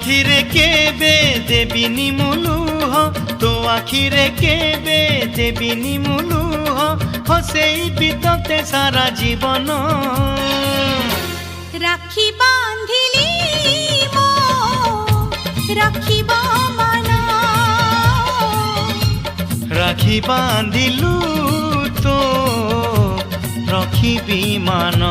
ଆଖିରେ କେବେ ଦେବିନି ମୁଁ ଲୁହ, ତୋ ଆଖିରେ କେବେ ଦେବିନି ମୁଁ ଲୁହ, ହସେଇବି ତତେ ସାରା ଜୀବନ। রাখি বাঁধিলি মো রাখিব মন, রাখি বাঁধিলু তো রখিবি মান।